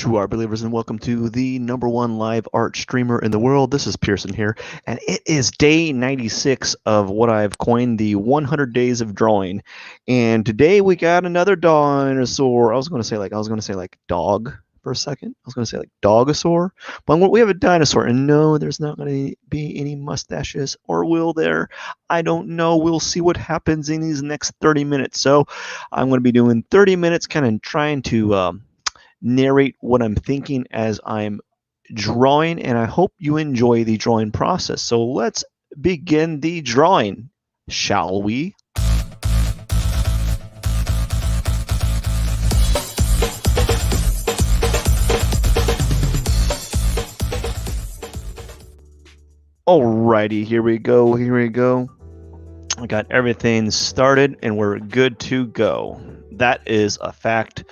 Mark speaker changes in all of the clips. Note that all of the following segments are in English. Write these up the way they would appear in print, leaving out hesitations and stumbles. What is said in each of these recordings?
Speaker 1: true art believers, and welcome to the #1 live art streamer in the world. This is Pierson here, and it is day 96 of what I've coined the 100 days of drawing. And today we got another dinosaur. I was going to say like dog for a second. I was going to say like dogosaur, but we have a dinosaur, and no, there's not going to be any mustaches, or will there? I don't know. We'll see what happens in these next 30 minutes. So I'm going to be doing 30 minutes, kind of trying to narrate what I'm thinking as I'm drawing, and I hope you enjoy the drawing process. So let's begin the drawing, shall we? Alrighty, here we go. I got everything started and we're good to go. That is a fact.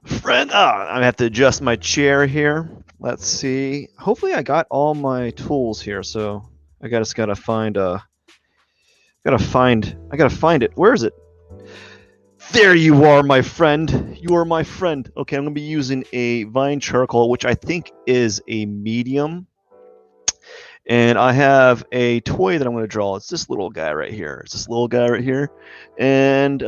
Speaker 1: Friend, I have to adjust my chair here. Let's see. Hopefully I got all my tools here, so I just gotta find I gotta find it. Where is it? There you are, my friend. You are my friend. Okay, I'm gonna be using a vine charcoal, which I think is a medium. And I have a toy that I'm gonna draw. It's this little guy right here. And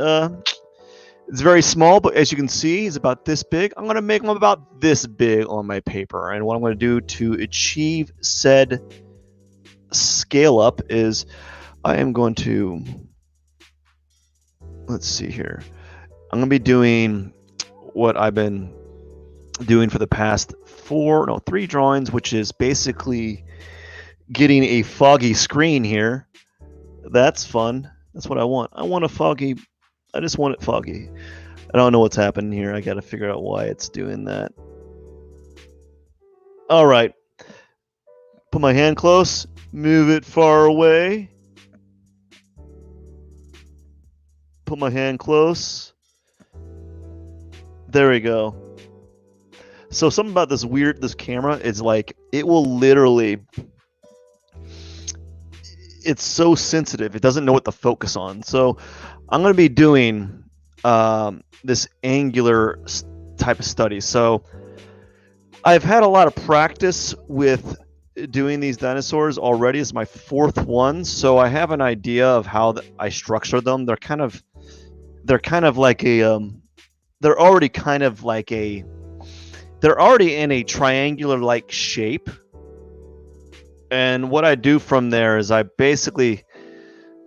Speaker 1: it's very small, but as you can see, he's about this big. I'm going to make him about this big on my paper. And what I'm going to do to achieve said scale up is I am going to, let's see here. I'm going to be doing what I've been doing for the past 3 drawings, which is basically getting a foggy screen here. That's fun. That's what I want. I just want it foggy. I don't know what's happening here. I got to figure out why it's doing that. All right. Put my hand close. Move it far away. Put my hand close. There we go. So something about this camera is like, it will literally, it's so sensitive. It doesn't know what to focus on. So I'm going to be doing this angular type of study. So I've had a lot of practice with doing these dinosaurs already. It's my 4th one, so I have an idea of how I structure them. They're already in a triangular like shape. And what I do from there is I'm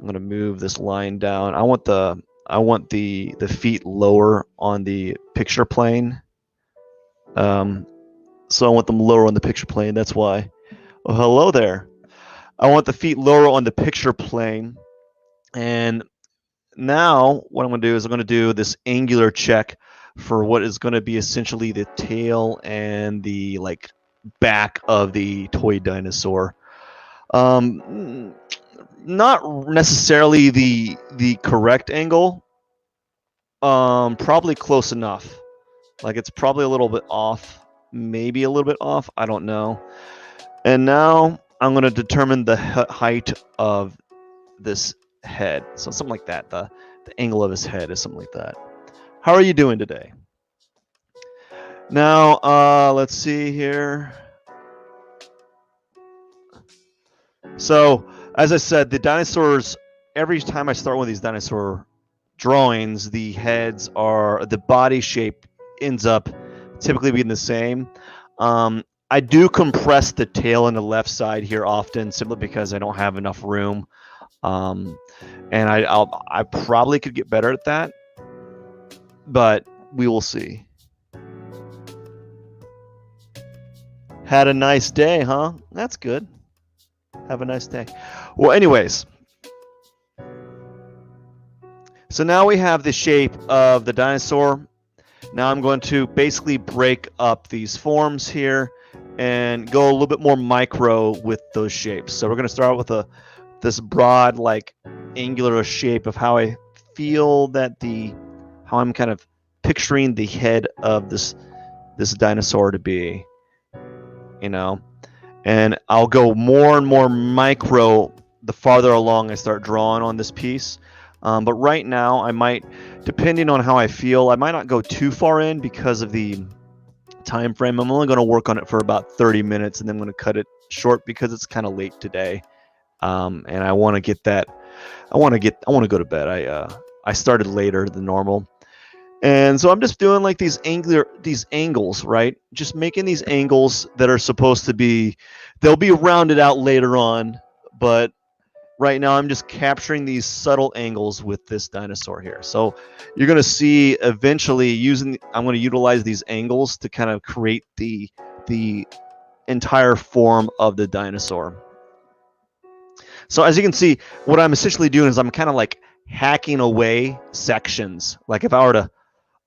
Speaker 1: going to move this line down. I want the feet lower on the picture plane. So I want them lower on the picture plane. That's why. Oh, hello there. I want the feet lower on the picture plane. And now what I'm going to do is I'm going to do this angular check for what is going to be essentially the tail and the back of the toy dinosaur. Not necessarily the correct angle. Probably close enough. Like it's probably a little bit off, maybe a little bit off. I don't know. And now I'm going to determine the height of this head. So something like that. The angle of his head is something like that. How are you doing today? Now, let's see here. So, as I said, the dinosaurs, every time I start one of these dinosaur drawings, the body shape ends up typically being the same. I do compress the tail on the left side here often, simply because I don't have enough room. And I probably could get better at that, but we will see. Had a nice day, huh? That's good. Have a nice day. Well, anyways. So now we have the shape of the dinosaur. Now I'm going to basically break up these forms here and go a little bit more micro with those shapes. So we're going to start with this broad, angular shape of how I feel that how I'm kind of picturing the head of this dinosaur to be, And I'll go more and more micro the farther along I start drawing on this piece. But right now, I might, depending on how I feel, I might not go too far in because of the time frame. I'm only going to work on it for about 30 minutes, and then I'm going to cut it short because it's kind of late today. And I want to get that. I want to go to bed. I started later than normal. And so I'm just doing like these angles, right? Just making these angles that are supposed to be, they'll be rounded out later on, but right now I'm just capturing these subtle angles with this dinosaur here. So you're going to see eventually I'm going to utilize these angles to kind of create the entire form of the dinosaur. So as you can see, what I'm essentially doing is I'm kind of like hacking away sections. Like if I were to,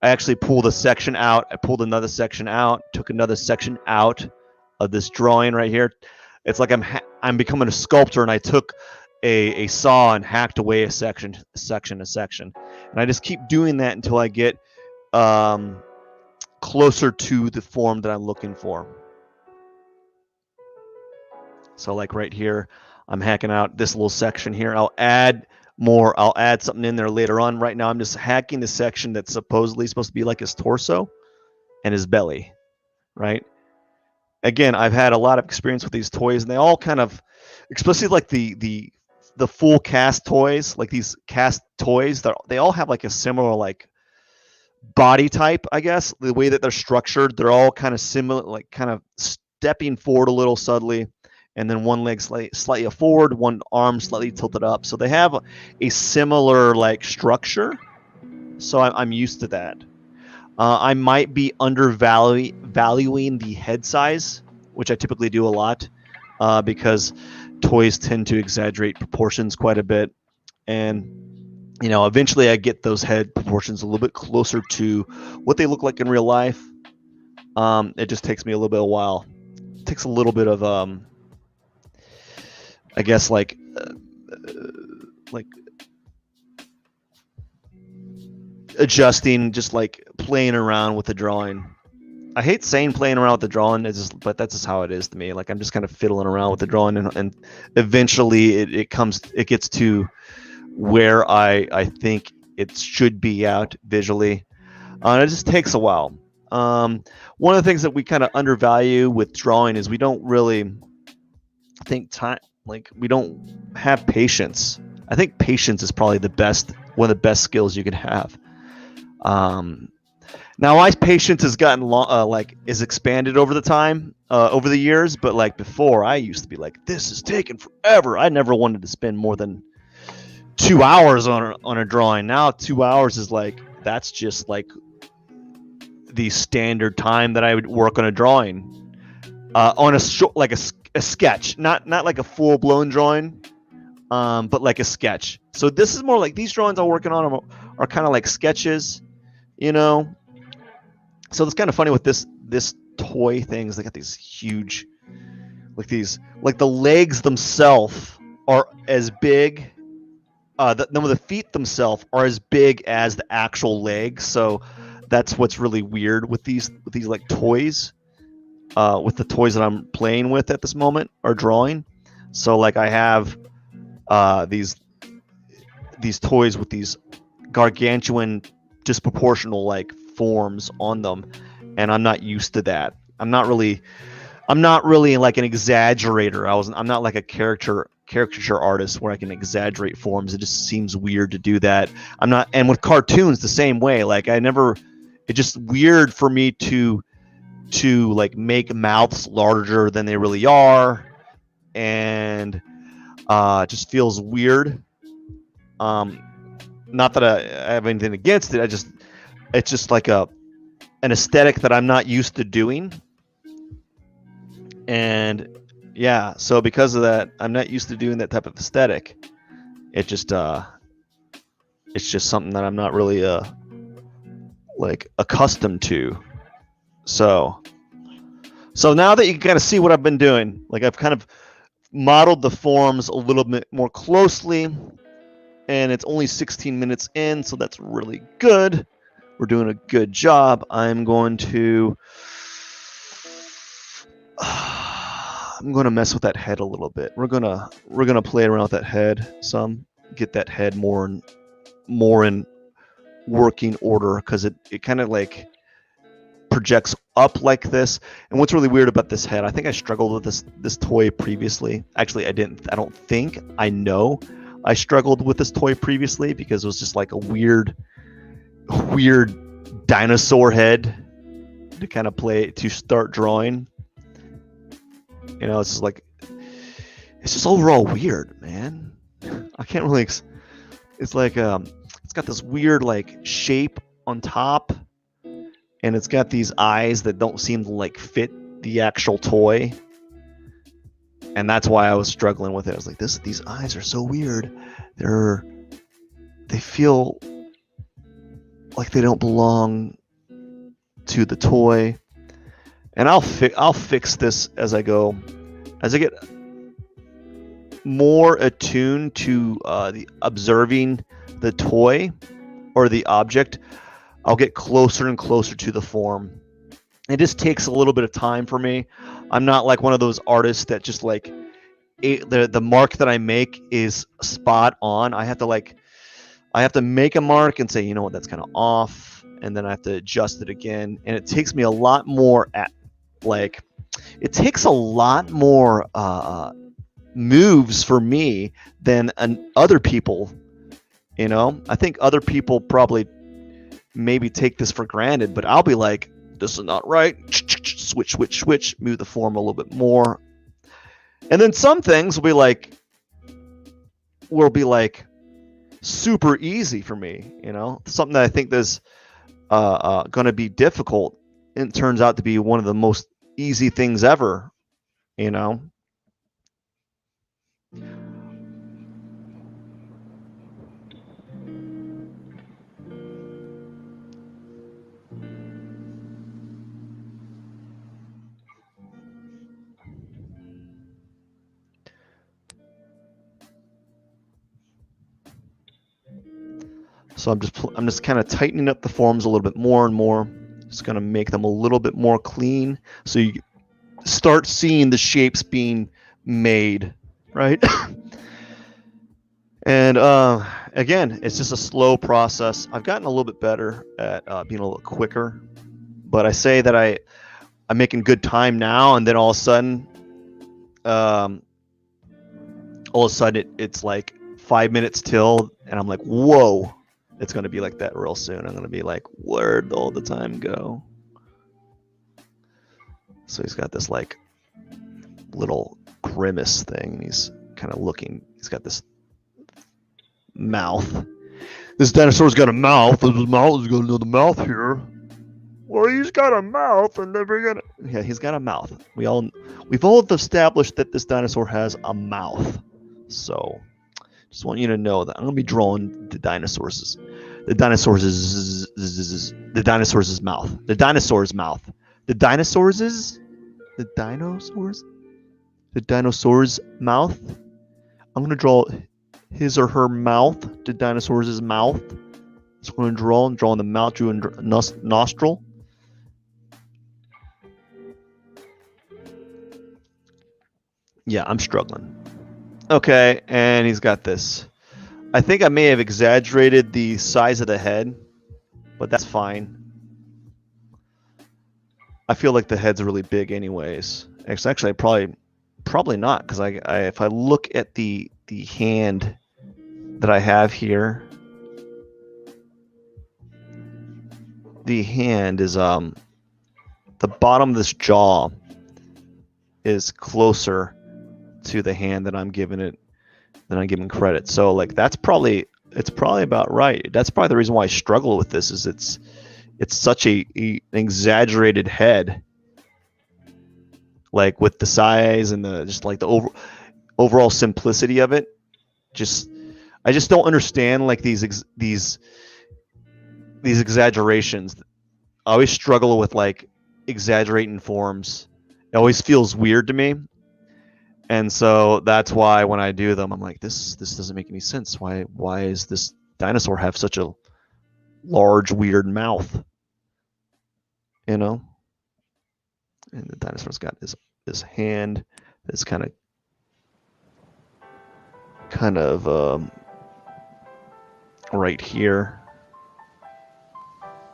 Speaker 1: I actually pulled a section out, I pulled another section out, took another section out of this drawing right here. It's like I'm becoming a sculptor, and I took a saw and hacked away a section. And I just keep doing that until I get closer to the form that I'm looking for. So like right here, I'm hacking out this little section here. I'll add something in there later on. Right now I'm just hacking the section that's supposedly supposed to be like his torso and his belly, right? Again, I've had a lot of experience with these toys, and they all kind of, especially like the full cast toys, like these cast toys, they all have like a similar like body type, I guess. The way that they're structured, they're all kind of similar, like kind of stepping forward a little subtly, and then one leg slightly forward, one arm slightly tilted up. So they have a similar like structure. So I'm used to that. I might be undervaluing the head size, which I typically do a lot, because toys tend to exaggerate proportions quite a bit. And, you know, eventually I get those head proportions a little bit closer to what they look like in real life. It just takes me a little bit of a while. It takes a little bit of, I guess, like adjusting, just like playing around with the drawing. I hate saying playing around with the drawing, but that's just how it is to me. Like I'm just kind of fiddling around with the drawing, and eventually it gets to where I think it should be out visually. And it just takes a while. One of the things that we kind of undervalue with drawing is we don't really think time. Like we don't have patience. I think patience is probably one of the best skills you can have. Now my patience has gotten is expanded over the years, but like before I used to be like, this is taking forever. I never wanted to spend more than 2 hours on a drawing. Now 2 hours is like, that's just like the standard time that I would work on a drawing, on a sketch, not like a full-blown drawing, but like a sketch. So this is more like these drawings I'm working on are kind of like sketches, you know. So it's kind of funny with this toy things. They got these huge, like the legs themselves are as big. The feet themselves are as big as the actual legs. So that's what's really weird with these like toys. With the toys that I'm playing with at this moment or drawing. So like I have these toys with these gargantuan, disproportional like forms on them, and I'm not used to that. I'm not really like an exaggerator. I'm not like a caricature artist where I can exaggerate forms. It just seems weird to do that. I'm not, and with cartoons the same way. Like it's just weird for me to like make mouths larger than they really are, and it just feels weird. Not that I have anything against it. It's just like an aesthetic that I'm not used to doing. And yeah, so because of that, I'm not used to doing that type of aesthetic. It's just something that I'm not really like accustomed to. So now that you can kind of see what I've been doing, like I've kind of modeled the forms a little bit more closely, and it's only 16 minutes in, so that's really good. We're doing a good job. I'm going to mess with that head a little bit. We're gonna play around with that head some, get that head more in working order, because it kind of like projects up like this. And what's really weird about this head, I think I struggled with this toy previously. Actually, I didn't. I don't think. I know I struggled with this toy previously because it was just like a weird dinosaur head to kind of to start drawing. You know, it's just like, it's just overall weird, man. I can't really. It's like it's got this weird like shape on top, and it's got these eyes that don't seem to like fit the actual toy, and that's why I was struggling with it. I was like, these eyes are so weird. They feel like they don't belong to the toy, and I'll fix this as I go, as I get more attuned to the observing the toy or the object. I'll get closer and closer to the form. It just takes a little bit of time for me. I'm not like one of those artists that just like the mark that I make is spot on. I have to make a mark and say, you know what, that's kind of off, and then I have to adjust it again. And it takes me a lot more moves for me than other people. You know, I think other people probably maybe take this for granted, but I'll be like, this is not right. Switch, move the form a little bit more. And then some things will be like super easy for me, you know, something that I think is going to be difficult, and it turns out to be one of the most easy things ever, you know. So I'm just kind of tightening up the forms a little bit more and more. Just going to make them a little bit more clean, so you start seeing the shapes being made, right? And again, it's just a slow process. I've gotten a little bit better at being a little quicker, but I say that I'm making good time now, and then all of a sudden it's like 5 minutes till, and I'm like, whoa, it's going to be like that real soon. I'm going to be like, where'd all the time go? So he's got this like little grimace thing. He's kind of looking. He's got this mouth. This dinosaur's got a mouth. His mouth is got another mouth here. Well, he's got a mouth, and yeah, he's got a mouth. We've all established that this dinosaur has a mouth. So, just want you to know that I'm gonna be drawing the dinosaur's mouth. The dinosaur's mouth. I'm gonna draw his or her mouth. The dinosaur's mouth. So I'm gonna draw the mouth, drew a nostril. Yeah, I'm struggling. Okay, and he's got this. I think I may have exaggerated the size of the head, but that's fine. I feel like the head's really big anyways. Actually, probably not, because if I look at the hand that I have here, the hand is the bottom of this jaw is closer to the hand that I'm giving credit. So like it's probably about right. That's probably the reason why I struggle with this, is it's such an exaggerated head, like with the size and the overall simplicity of it. I just don't understand like these exaggerations. I always struggle with like exaggerating forms. It always feels weird to me. And so that's why when I do them, I'm like, this doesn't make any sense. Why is this dinosaur have such a large, weird mouth? You know? And the dinosaur's got this hand that's kind of right here.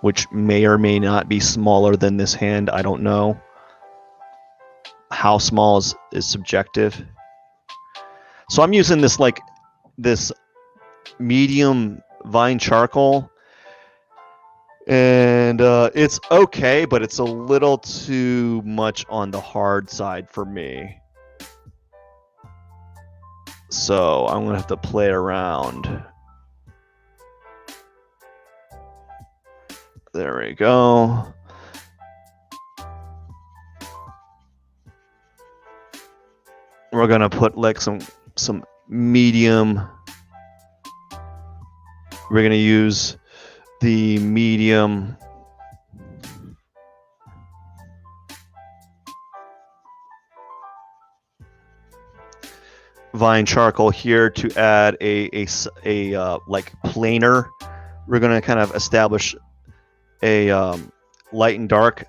Speaker 1: which may or may not be smaller than this hand. I don't know. How small is subjective. So I'm using this this medium vine charcoal, and it's okay, but it's a little too much on the hard side for me. So I'm gonna have to play around. There we go. We're gonna put like some medium. We're gonna use the medium vine charcoal here to add a like planar. We're gonna kind of establish a light and dark,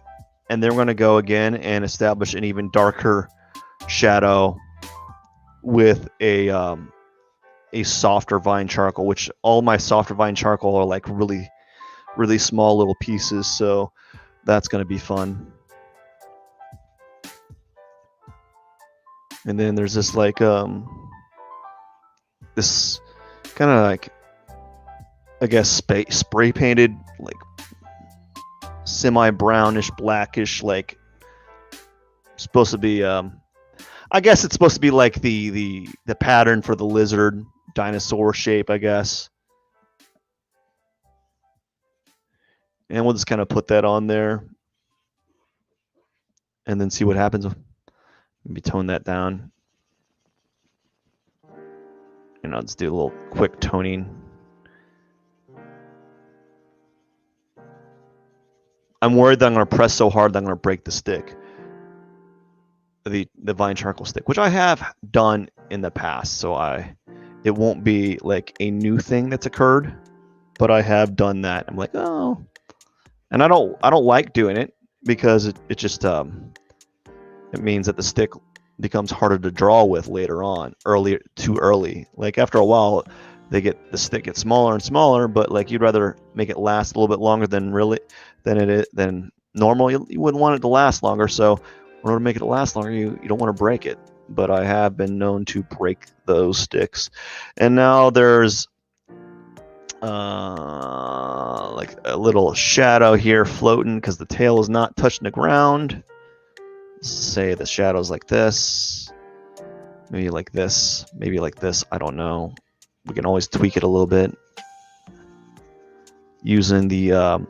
Speaker 1: and then we're gonna go again and establish an even darker shadow with a softer vine charcoal, which all my softer vine charcoal are like really small little pieces, so that's going to be fun. And then there's this like this kind of like, I guess, spray painted, like semi brownish blackish, like supposed to be I guess it's supposed to be like the pattern for the lizard dinosaur shape, I guess. And we'll just kind of put that on there and then see what happens. Maybe tone that down. And I'll just do a little quick toning. I'm worried that I'm going to press so hard that I'm going to break the stick. The vine charcoal stick, which I have done in the past, so it won't be like a new thing that's occurred, but I have done that. I'm like, oh, and I don't like doing it because it just it means that the stick becomes harder to draw with later on, too early. Like after a while, the stick gets smaller and smaller, but like you'd rather make it last a little bit longer than normal. You wouldn't want it to last longer, so in order to make it last longer, you don't want to break it. But I have been known to break those sticks. And now there's like a little shadow here floating because the tail is not touching the ground. Say the shadow's like this, maybe like this, maybe like this. I don't know. We can always tweak it a little bit using the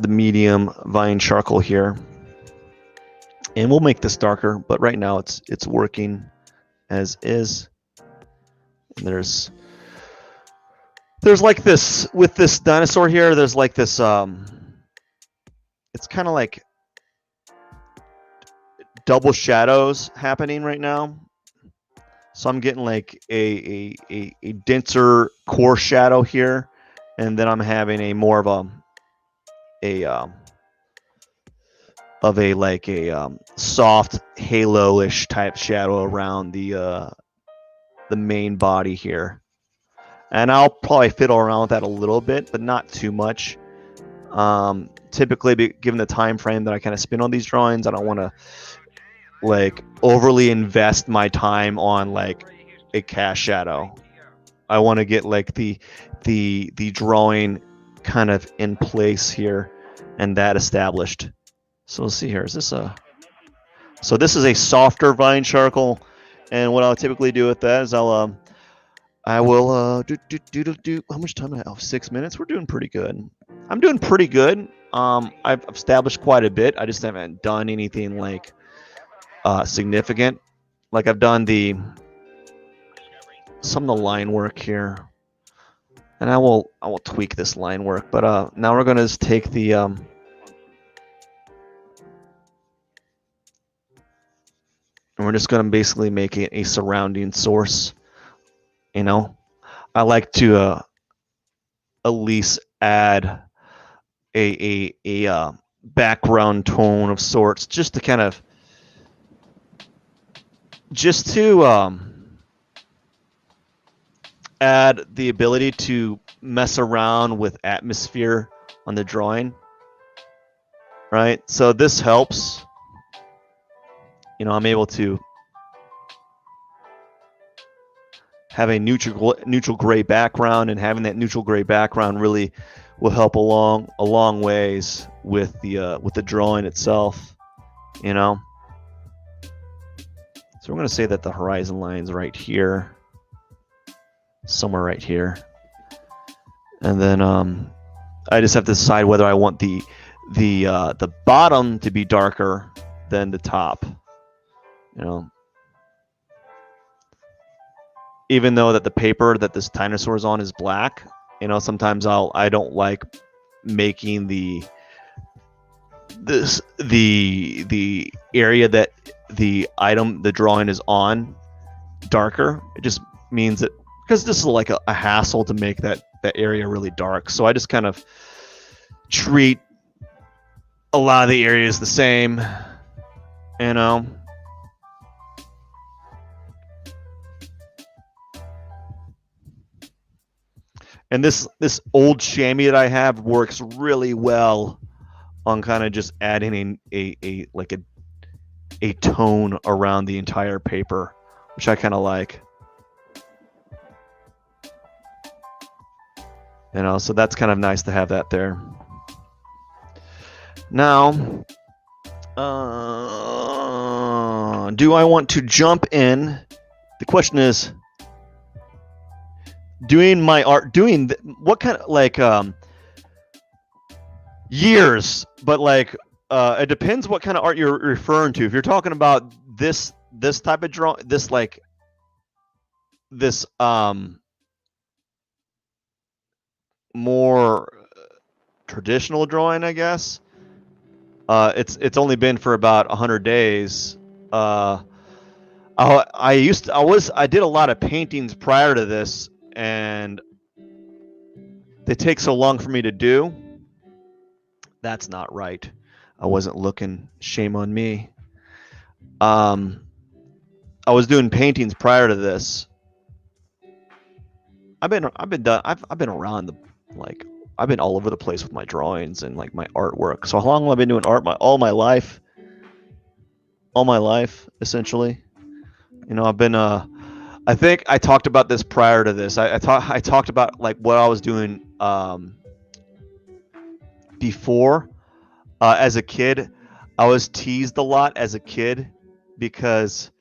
Speaker 1: medium vine charcoal here, and we'll make this darker, but right now it's working as is. And there's like this with this dinosaur here, there's like this it's kind of like double shadows happening right now, so I'm getting like a denser core shadow here, and then I'm having a more of a soft halo-ish type shadow around the main body here. And I'll probably fiddle around with that a little bit, but not too much. Typically, given the time frame that I kind of spend on these drawings, I don't want to like overly invest my time on like a cast shadow. I want to get like the drawing kind of in place here and that established. So let's see here. Is this so this is a softer vine charcoal, and what I'll typically do with that is I will do how much time do I have? 6 minutes. We're doing pretty good. I'm doing pretty good. I've established quite a bit. I just haven't done anything like significant. Like I've done some of the line work here, and I will tweak this line work. But now we're gonna just take the and we're just gonna basically make it a surrounding source. You know, I like to at least add a background tone of sorts, just to kind of add the ability to mess around with atmosphere on the drawing, right? So this helps. You know, I'm able to have a neutral gray background, and having that neutral gray background really will help a long ways with the drawing itself, you know. So we're going to say that the horizon line's right here, somewhere right here, and then I just have to decide whether I want the bottom to be darker than the top, you know. Even though that the paper that this dinosaur is on is black, you know, sometimes I don't like making the area that the drawing is on darker. It just means that, because this is like a hassle to make that area really dark. So I just kind of treat a lot of the areas the same, you know. And this old chamois that I have works really well on kind of just adding a tone around the entire paper, which I kind of like. You know, so that's kind of nice to have that there. Now, do I want to jump in? The question is, doing my art, what kind of, like, years, but like, it depends what kind of art you're referring to. If you're talking about this type of drawing, this more traditional drawing, I guess. It's only been for about 100 days. I did a lot of paintings prior to this, and they take so long for me to do. That's not right. I wasn't looking. Shame on me. I was doing paintings prior to this. I've been around I've been all over the place with my drawings and like my artwork. So how long have I been doing art? All my life, essentially. You know, I've been I think I talked about this prior to this. I talked about like what I was doing before. As a kid, I was teased a lot as a kid because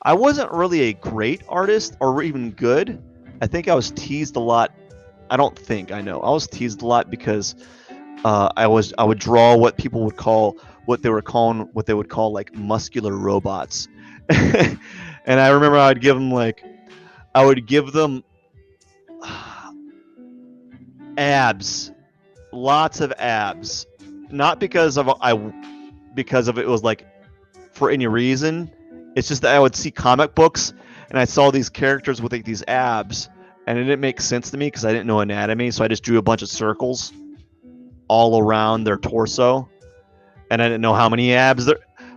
Speaker 1: I wasn't really a great artist or even good. I think I was teased a lot. I was teased a lot because I would draw what people would call what they would call like muscular robots. And I remember I would give them abs, lots of abs, not because of it was like for any reason. It's just that I would see comic books and I saw these characters with like these abs, and it didn't make sense to me because I didn't know anatomy. So I just drew a bunch of circles all around their torso, and I didn't know how many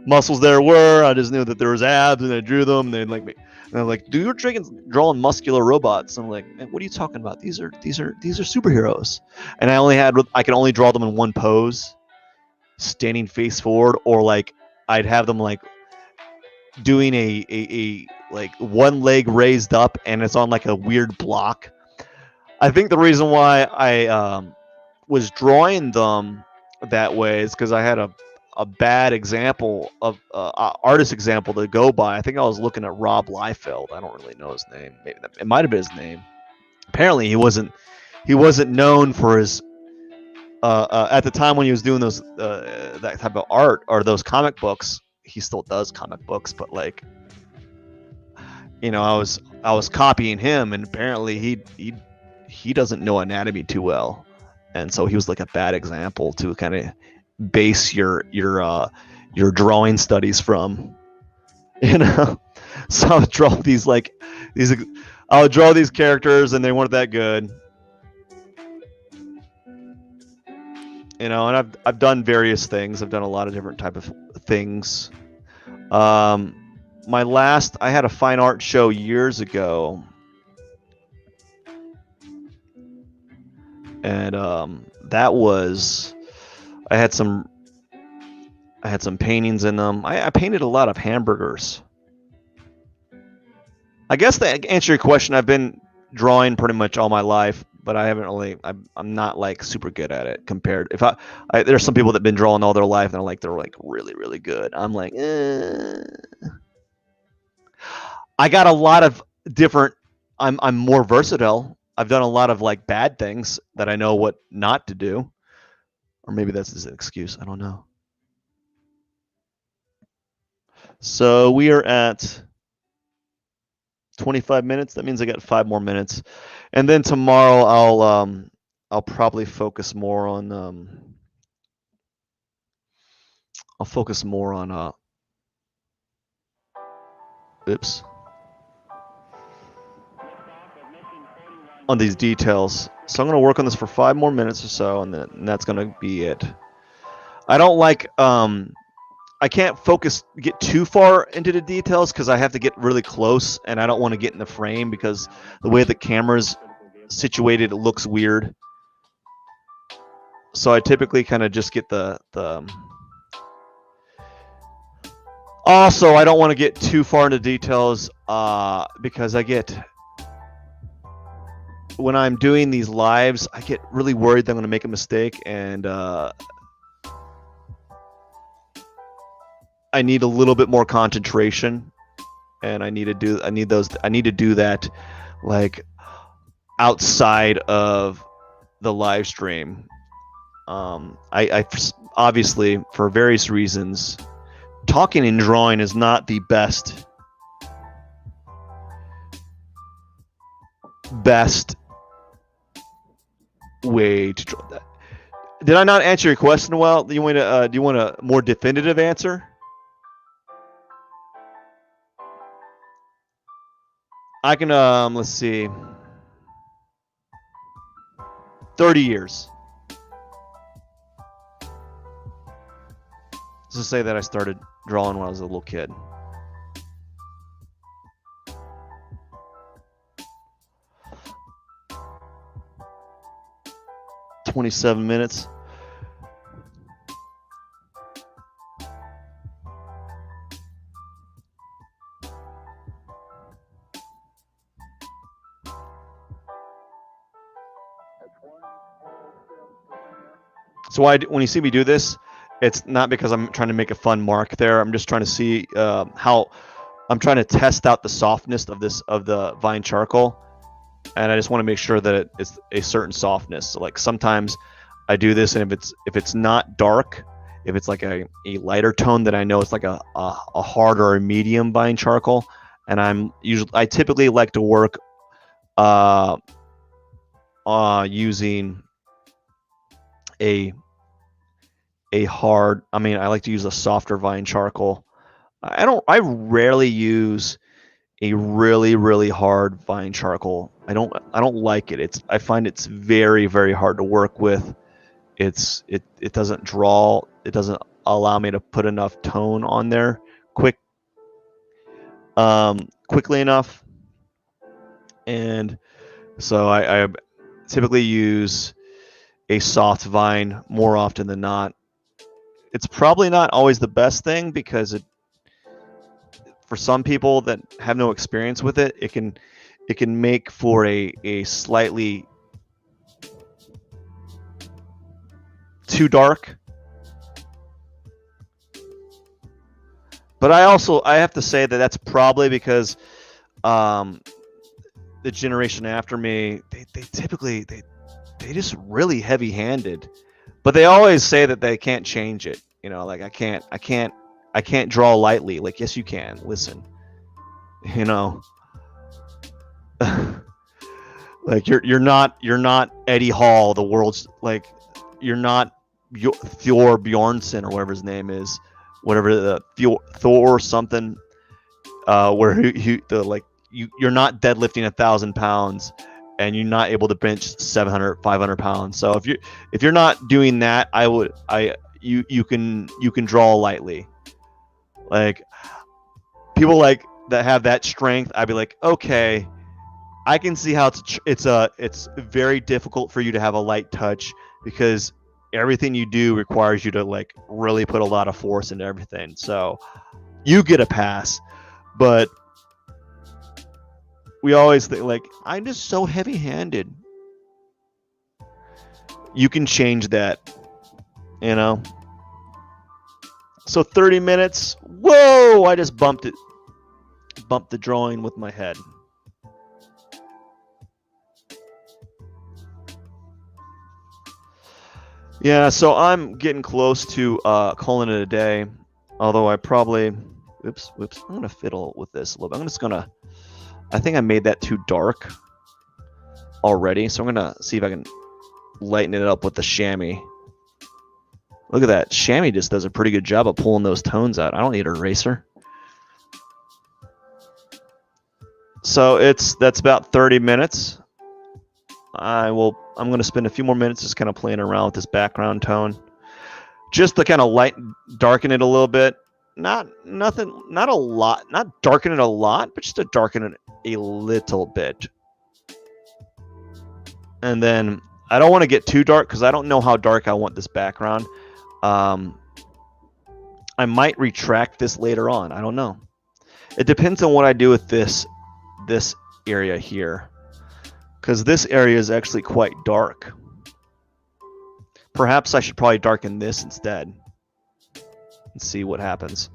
Speaker 1: muscles there were. I just knew that there was abs, and I drew them. And I'm like, "Do your drawing muscular robots?" And I'm like, "What are you talking about? These are superheroes." And I can only draw them in one pose, standing face forward, or like I'd have them like doing a like one leg raised up and it's on like a weird block. I think the reason why I was drawing them that way is because I had a bad example of artist example to go by. I think I was looking at Rob Liefeld. I don't really know his name. Maybe it might have been his name. Apparently he wasn't known for his at the time when he was doing those that type of art or those comic books. He still does comic books, but like, you know, I was copying him, and apparently he doesn't know anatomy too well, and so he was like a bad example to kind of base your drawing studies from, you know. So I would draw I would draw these characters, and they weren't that good, you know. And I've done various things. I've done a lot of different type of things. I had a fine art show years ago, and that was I had some paintings in them. I painted a lot of hamburgers. I guess to answer your question, I've been drawing pretty much all my life, but I haven't really. I'm not like super good at it compared. If there's some people that've been drawing all their life and they're like really really good. I'm like, I got a lot of different. I'm more versatile. I've done a lot of like bad things that I know what not to do, or maybe that's just an excuse. I don't know. So we are at 25 minutes. That means I got 5 more minutes, and then tomorrow I'll probably focus more on oops, on these details. So I'm going to work on this for 5 more minutes or so, and then that's going to be it. I don't like I can't get too far into the details because I have to get really close, and I don't want to get in the frame because the way the camera's situated, it looks weird. So I typically kind of just get the. Also, I don't want to get too far into details because when I'm doing these lives, I get really worried that I'm going to make a mistake, and I need a little bit more concentration, and I need to do that like outside of the live stream. I obviously, for various reasons, talking and drawing is not the best way to draw that. Did I not answer your question well? Do you want a more definitive answer? I can let's see. 30 years. Let's just say that I started drawing when I was a little kid. "27 minutes. So when you see me do this, it's not because I'm trying to make a fun mark there. I'm just trying to see how I'm trying to test out the softness of the vine charcoal, and I just want to make sure that it's a certain softness. So like sometimes I do this, and if it's not dark, if it's like a lighter tone, that I know it's like a hard or a medium vine charcoal, and I typically like to work using a hard. I mean, I like to use a softer vine charcoal. I rarely use a really really hard vine charcoal. I don't like it. I find it's very very hard to work with. It doesn't draw. It doesn't allow me to put enough tone on there quickly enough. And so I typically use a soft vine more often than not. It's probably not always the best thing because for some people that have no experience with it, it can make for a slightly too dark. But I have to say that that's probably because the generation after me, they typically they just really heavy-handed, but they always say that they can't change it. Like I can't draw lightly. Like, yes, you can. Listen, like you're not Eddie Hall, the world's like, you're not Thor Bjornsson or whatever his name is, whatever the Thor something, where you're not deadlifting 1,000 pounds and you're not able to bench 700, 500 pounds. So if you're not doing that, you can draw lightly. Like people like that have that strength, I'd be like, okay, I can see how it's very difficult for you to have a light touch because everything you do requires you to like really put a lot of force into everything. So you get a pass, but we always think like I'm just so heavy-handed. You can change that, you know. So 30 minutes. Whoa! I just bumped the drawing with my head. Yeah, so I'm getting close to calling it a day. Although I probably, oops, I'm gonna fiddle with this a little bit. I'm just gonna, I think I made that too dark already, so I'm gonna see if I can lighten it up with the chamois. Look at that, chamois just does a pretty good job of pulling those tones out. I don't need an eraser. So that's about 30 minutes. I'm gonna spend a few more minutes just kind of playing around with this background tone, just to kind of darken it a little bit. Not a lot, not darken it a lot, but just to darken it a little bit. And then I don't want to get too dark because I don't know how dark I want this background. I might retract this later on. I don't know. It depends on what I do with this area here, because this area is actually quite dark. Perhaps I should probably darken this instead and see what happens.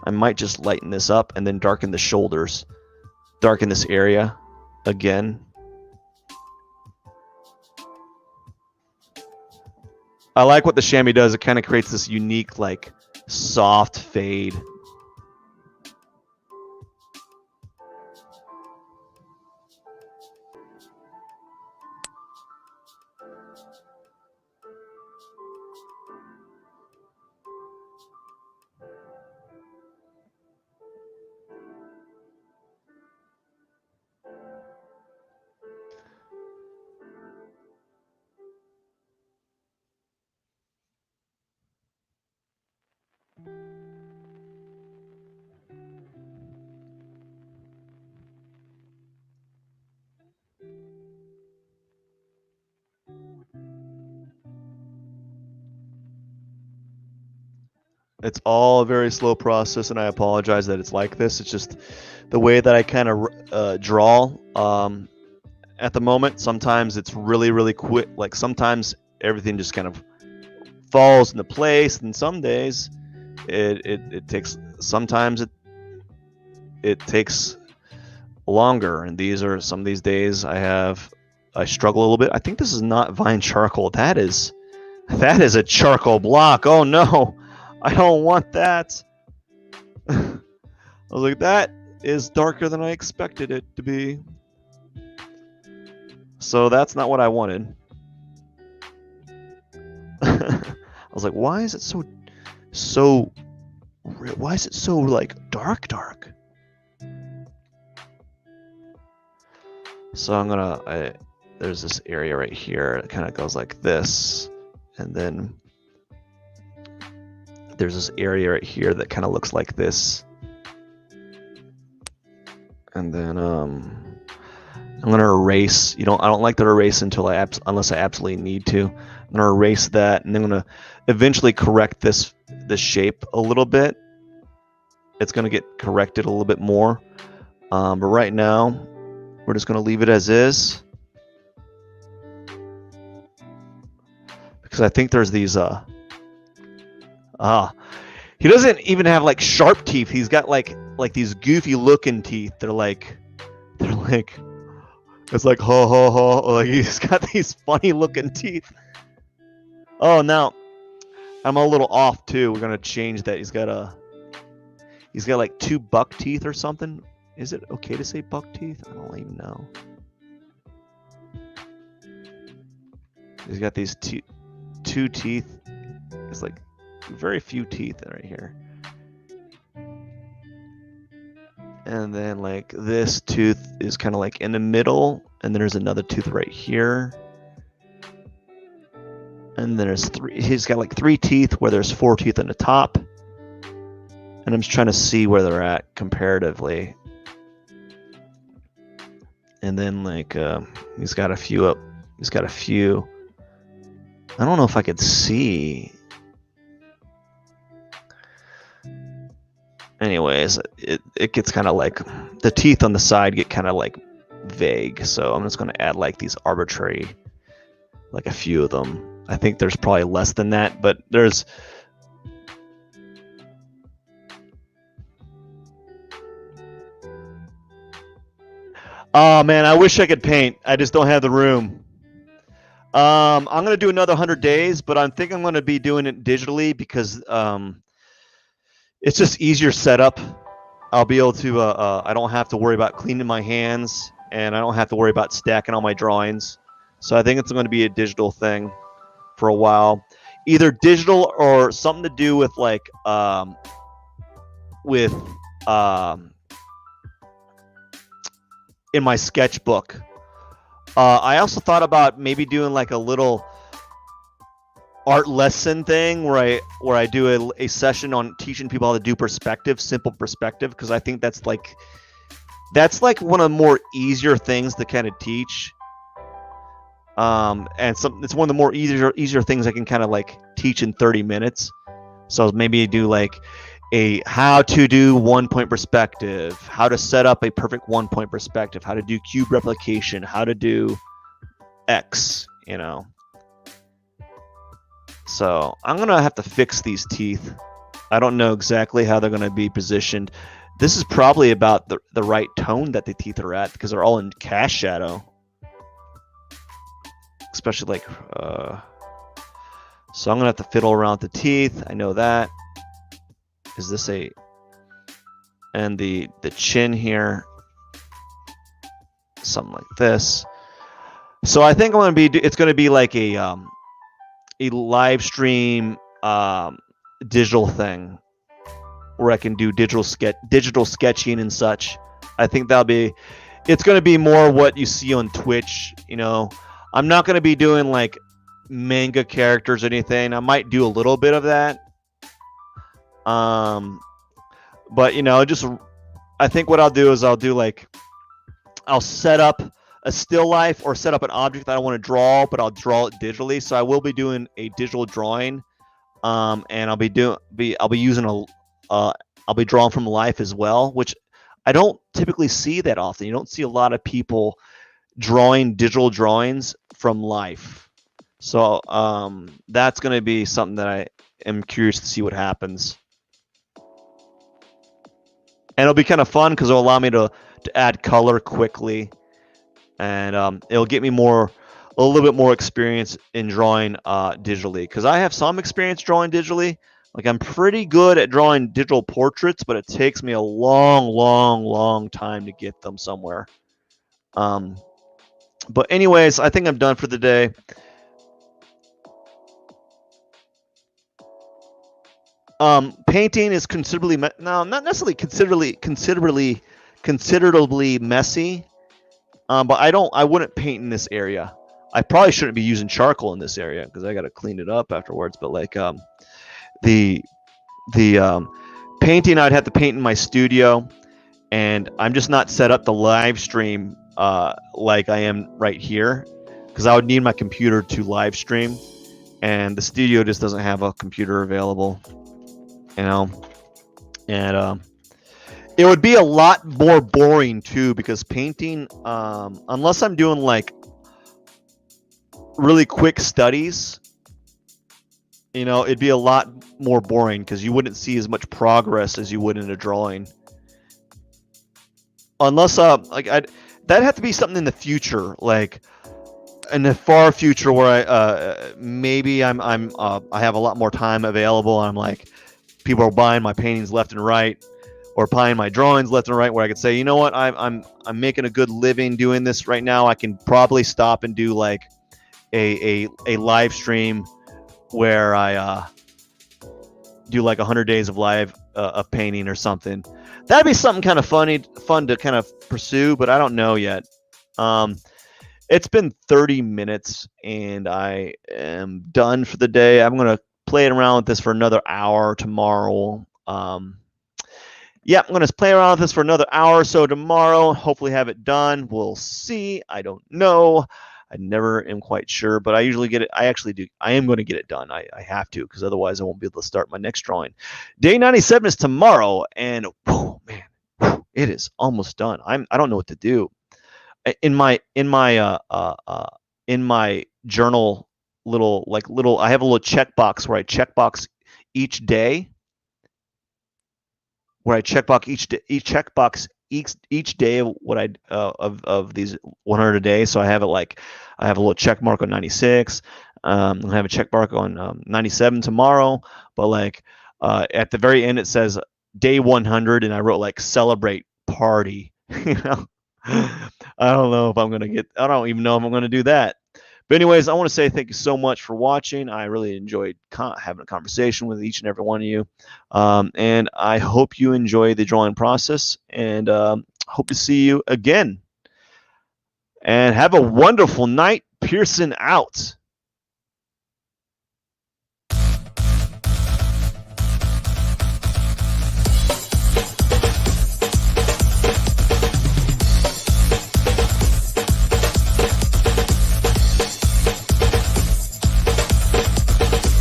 Speaker 1: I might just lighten this up and then darken the shoulders, darken this area again. I like what the chamois does. It kind of creates this unique, like, soft fade. It's all a very slow process, and I apologize that it's like this. It's just the way that I kind of draw at the moment. Sometimes it's really, really quick. Like sometimes everything just kind of falls into place, and some days it takes. Sometimes it takes longer, and these are some of these days I struggle a little bit. I think this is not Vine charcoal. That is a charcoal block. Oh no. I don't want that. I was like, that is darker than I expected it to be. So that's not what I wanted. I was like, why is it so like dark? So I'm gonna, there's this area right here. It kind of goes like this, and then there's this area right here that kind of looks like this, and then I'm gonna erase. I don't like to erase unless I absolutely need to. I'm gonna erase that, and then I'm gonna eventually correct this shape a little bit. It's gonna get corrected a little bit more, but right now we're just gonna leave it as is, because I think there's these he doesn't even have like sharp teeth. He's got like these goofy looking teeth. They're like it's like ho ho ho. Like he's got these funny looking teeth. Oh, now I'm a little off too. We're gonna change that. He's got like 2 buck teeth or something. Is it okay to say buck teeth? I don't even know. He's got these two teeth. It's like very few teeth right here, and then like this tooth is kind of like in the middle, and then there's another tooth right here, and then there's 3. He's got like 3 teeth where there's 4 teeth on the top, and I'm just trying to see where they're at comparatively. and then like he's got a few up. He's got a few. I don't know if I could see. Anyways, it gets kind of like the teeth on the side get kind of like vague. So I'm just going to add like these arbitrary, like a few of them. I think there's probably less than that, but there's. Oh man, I wish I could paint. I just don't have the room. I'm gonna do another 100 days, but I think I'm gonna be doing it digitally because it's just easier setup. I'll be able to. I don't have to worry about cleaning my hands, and I don't have to worry about stacking all my drawings. So I think it's going to be a digital thing for a while, either digital or something to do with like with in my sketchbook. I also thought about maybe doing like a little art lesson thing where I do a session on teaching people how to do perspective, simple perspective, because I think that's like one of the more easier things to kind of teach. And it's one of the more easier things I can kind of like teach in 30 minutes. So maybe do like a how to do 1-point perspective, how to set up a perfect 1-point perspective, how to do cube replication, how to do X, you know. So I'm going to have to fix these teeth. I don't know exactly how they're going to be positioned. This is probably about the right tone that the teeth are at because they're all in cast shadow. Especially like, so I'm going to have to fiddle around with the teeth. I know that. Is this a, and the chin here, something like this. So I think it's going to be like a live stream digital thing where I can do digital sketching and such. I think it's going to be more what you see on Twitch. You know, I'm not going to be doing like manga characters or anything. I might do a little bit of that. But you know, I think what I'll do is I'll set up a still life or set up an object that I want to draw, but I'll draw it digitally. So I will be doing a digital drawing, and I'll be using I'll be drawing from life as well, which I don't typically see that often. You don't see a lot of people drawing digital drawings from life. So that's going to be something that I am curious to see what happens. And it'll be kind of fun because it'll allow me to add color quickly, and it'll get me a little bit more experience in drawing digitally. Because I have some experience drawing digitally. Like I'm pretty good at drawing digital portraits, but it takes me a long time to get them somewhere. But anyways, I think I'm done for the day. Painting is considerably not necessarily considerably messy. But I wouldn't paint in this area. I probably shouldn't be using charcoal in this area because I got to clean it up afterwards. But like the painting, I'd have to paint in my studio, and I'm just not set up the live stream like I am right here because I would need my computer to live stream, and the studio just doesn't have a computer available. You know, and it would be a lot more boring too because painting, unless I'm doing like really quick studies, you know, it'd be a lot more boring because you wouldn't see as much progress as you would in a drawing. Unless that'd have to be something in the future, like in the far future where maybe I have a lot more time available. And I'm like, people are buying my paintings left and right, or buying my drawings left and right, where I could say, you know what, I'm making a good living doing this right now. I can probably stop and do like a live stream where I do like 100 days of live of painting or something. That'd be something kind of fun to kind of pursue, but I don't know yet. It's been 30 minutes and I am done for the day. I'm gonna play around with this for another hour tomorrow. yeah, I'm going to play around with this for another hour or so tomorrow. Hopefully have it done. We'll see. I don't know. I never am quite sure, but I usually get it. I actually do. I am going to get it done. I have to, because otherwise I won't be able to start my next drawing. Day 97 is tomorrow, and whew, man, whew, it is almost done. I don't know what to do. In my journal, little I have a little checkbox where I checkbox each day, where I checkbox each day of what I of these 100 a day. So I have it like I have a little check mark on 96. I have a check mark on 97 tomorrow. But like at the very end, it says day 100, and I wrote like celebrate party. You know, I don't know if I'm gonna get. I don't even know if I'm gonna do that. But anyways, I want to say thank you so much for watching. I really enjoyed having a conversation with each and every one of you. And I hope you enjoy the drawing process, and hope to see you again. And have a wonderful night. Pierson out.